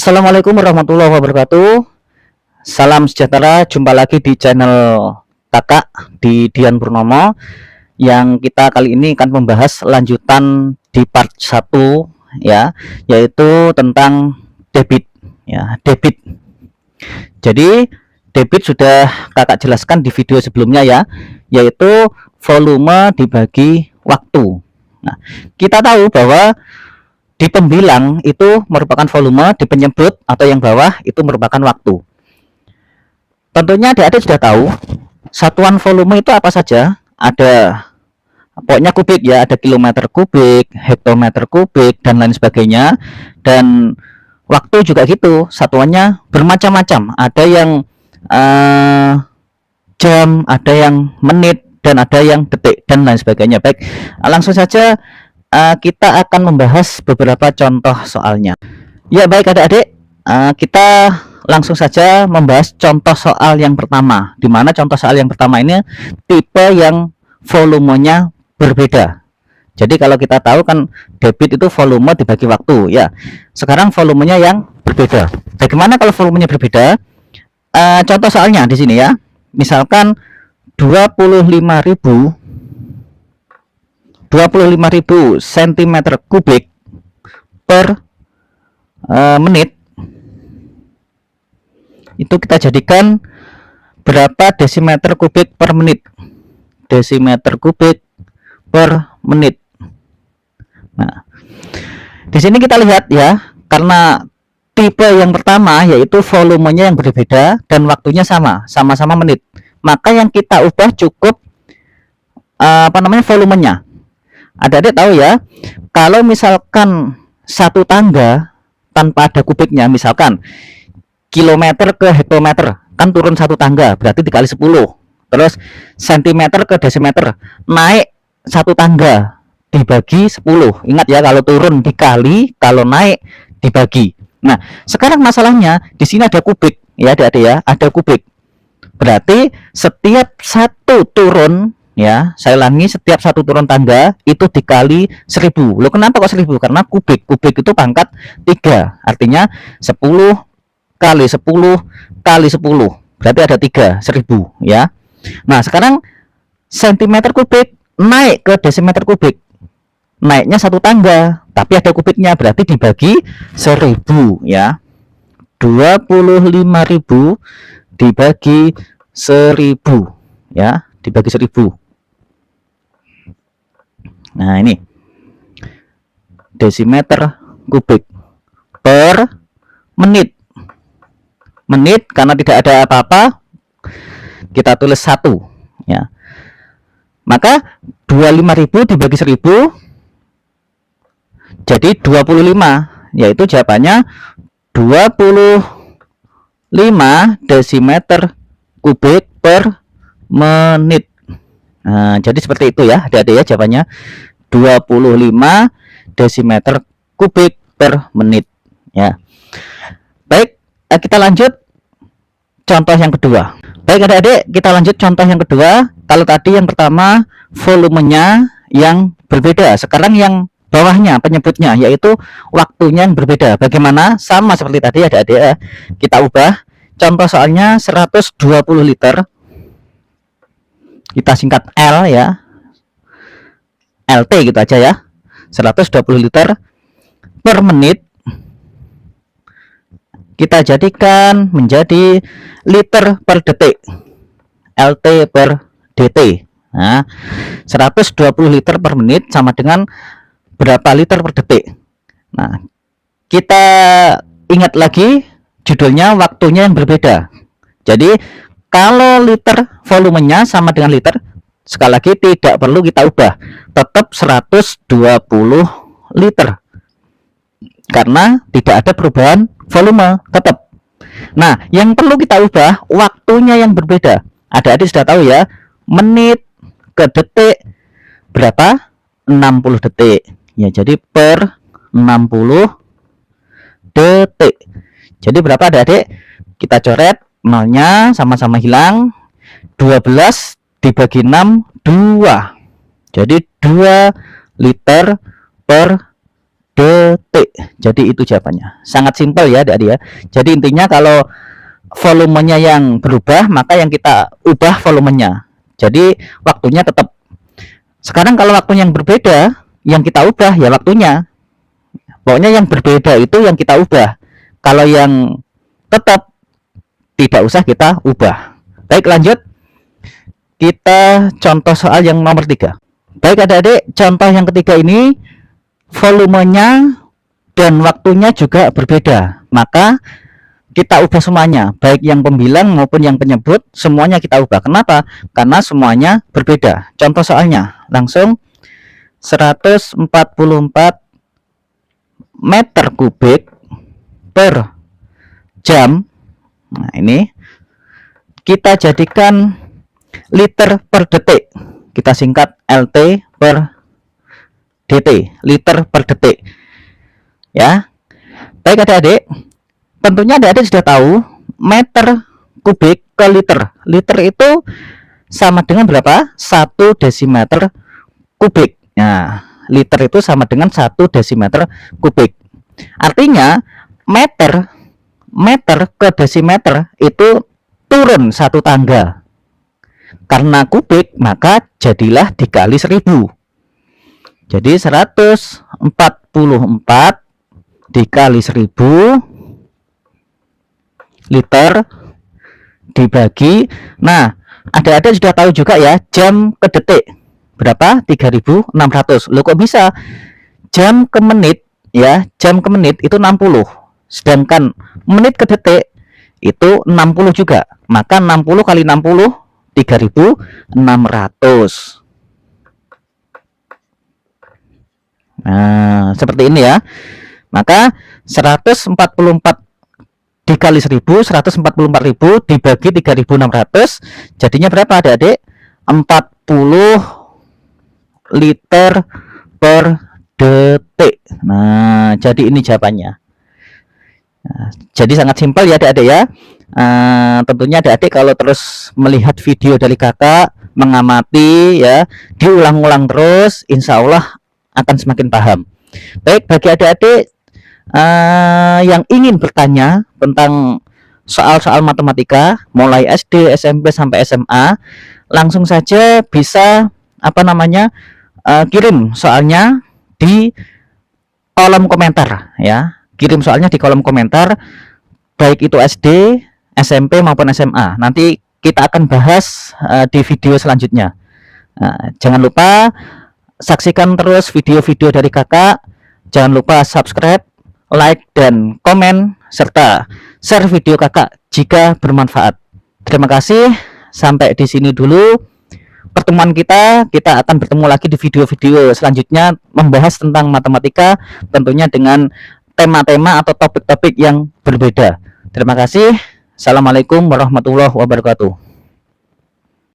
Assalamualaikum warahmatullahi wabarakatuh. Salam sejahtera, jumpa lagi di channel Kakak di Dian Purnomo, yang kita kali ini akan membahas lanjutan di part 1 ya, yaitu tentang debit ya, debit. Jadi debit sudah Kakak jelaskan di video sebelumnya ya, yaitu volume dibagi waktu. Nah, kita tahu bahwa di pembilang itu merupakan volume, di penyebut atau yang bawah itu merupakan waktu. Tentunya adik-adik sudah tahu satuan volume itu apa saja. Ada pokoknya kubik ya, ada kilometer kubik, hektometer kubik, dan lain sebagainya. Dan waktu juga gitu, satuannya bermacam-macam. Ada yang jam, ada yang menit, dan ada yang detik, dan lain sebagainya. Baik, langsung saja kita akan membahas beberapa contoh soalnya. Ya baik adik-adik, kita langsung saja membahas contoh soal yang pertama, di mana contoh soal yang pertama ini tipe yang volumenya berbeda. Jadi kalau kita tahu kan debit itu volume dibagi waktu ya. Sekarang volumenya yang berbeda. Bagaimana kalau volumenya berbeda? Contoh soalnya di sini ya. Misalkan 25.000 cm kubik per menit, itu kita jadikan berapa desimeter kubik per menit. Desimeter kubik per menit. Nah, di sini kita lihat ya, karena tipe yang pertama yaitu volumenya yang berbeda dan waktunya sama-sama menit, maka yang kita ubah cukup volumenya. Adik-adik tahu ya, kalau misalkan satu tangga tanpa ada kubiknya, misalkan kilometer ke hektometer, kan turun satu tangga, berarti dikali 10. Terus sentimeter ke desimeter, naik satu tangga dibagi 10. Ingat ya, kalau turun dikali, kalau naik dibagi. Nah, sekarang masalahnya di sini ada kubik ya adik-adik ya, ada kubik. Berarti setiap satu turun ya, saya ulangi, setiap satu turun tangga itu dikali 1000. Loh, kenapa kok 1000? Karena kubik itu pangkat 3, artinya 10 kali 10 kali 10, berarti ada 3, 1000 ya. Nah, sekarang sentimeter kubik naik ke desimeter kubik, naiknya satu tangga tapi ada kubiknya, berarti dibagi 1000 ya. 25.000 dibagi 1000 ya, dibagi 1000. Nah, ini desimeter kubik per menit. Menit karena tidak ada apa-apa, kita tulis 1 ya. Maka 25.000 dibagi 1000 jadi 25, yaitu jawabannya 25 desimeter kubik per menit. Nah, jadi seperti itu ya adik-adik ya, jawabannya 25 desimeter kubik per menit ya. Baik, kita lanjut contoh yang kedua. Baik adik-adik, kita lanjut contoh yang kedua. Kalau tadi yang pertama volumenya yang berbeda, sekarang yang bawahnya penyebutnya yaitu waktunya yang berbeda. Bagaimana? Sama seperti tadi adik-adik ya. Kita ubah. Contoh soalnya 120 liter, kita singkat L ya, LT gitu aja ya. 120 liter per menit kita jadikan menjadi liter per detik, LT per DT. Nah, 120 liter per menit sama dengan berapa liter per detik. Nah, kita ingat lagi judulnya waktunya yang berbeda. Jadi kalau liter volumenya sama dengan liter, sekali lagi tidak perlu kita ubah, tetap 120 liter karena tidak ada perubahan volume, tetap. Nah, yang perlu kita ubah waktunya yang berbeda. Adik-adik sudah tahu ya, menit ke detik berapa? 60 detik ya, jadi per 60 detik. Jadi berapa adik-adik? Kita coret nolnya, sama-sama hilang. 12 dibagi 6, 2. Jadi 2 liter per detik. Jadi itu jawabannya. Sangat simpel ya adik-adik ya. Jadi intinya kalau volumenya yang berubah, maka yang kita ubah volumenya. Jadi waktunya tetap. Sekarang kalau waktunya yang berbeda, yang kita ubah ya waktunya. Pokoknya yang berbeda itu yang kita ubah. Kalau yang tetap, tidak usah kita ubah. Baik, lanjut. Kita contoh soal yang nomor 3. Baik adik-adik, contoh yang ketiga ini volumenya dan waktunya juga berbeda. Maka kita ubah semuanya, baik yang pembilang maupun yang penyebut, semuanya kita ubah. Kenapa? Karena semuanya berbeda. Contoh soalnya, langsung 144 meter kubik per jam. Nah, ini kita jadikan liter per detik. Kita singkat LT per DT, liter per detik. Ya. Baik adik-adik, tentunya adik-adik sudah tahu meter kubik ke liter. Liter itu sama dengan berapa? 1 desimeter kubik. Nah, liter itu sama dengan 1 desimeter kubik. Artinya meter ke desimeter itu turun 1 tangga. Karena kubik maka jadilah dikali 1000. Jadi 144 dikali 1000 liter dibagi. Nah, adik-adik sudah tahu juga ya, jam ke detik berapa? 3600. Loh kok bisa? Jam ke menit ya, jam ke menit itu 60. Sedangkan menit ke detik itu 60 juga. Maka 60 kali 60 3600. Nah, seperti ini ya. Maka 144 dikali 1000, 144.000 dibagi 3600, jadinya berapa adik-adik? 40 liter per detik. Nah, jadi ini jawabannya. Nah, jadi sangat simpel ya adik-adik ya. Tentunya adik-adik kalau terus melihat video dari kakak, mengamati ya, diulang-ulang terus, insya Allah akan semakin paham. Baik, bagi adik-adik yang ingin bertanya tentang soal-soal matematika mulai SD, SMP sampai SMA, langsung saja bisa kirim soalnya di kolom komentar ya. Kirim soalnya di kolom komentar, baik itu SD, SMP maupun SMA. Nanti kita akan bahas di video selanjutnya. Jangan lupa saksikan terus video-video dari kakak. Jangan lupa subscribe, like, dan komen, serta share video kakak jika bermanfaat. Terima kasih. Sampai di sini dulu pertemuan kita. Kita akan bertemu lagi di video-video selanjutnya membahas tentang matematika, tentunya dengan tema-tema atau topik-topik yang berbeda. Terima kasih. Assalamualaikum warahmatullahi wabarakatuh.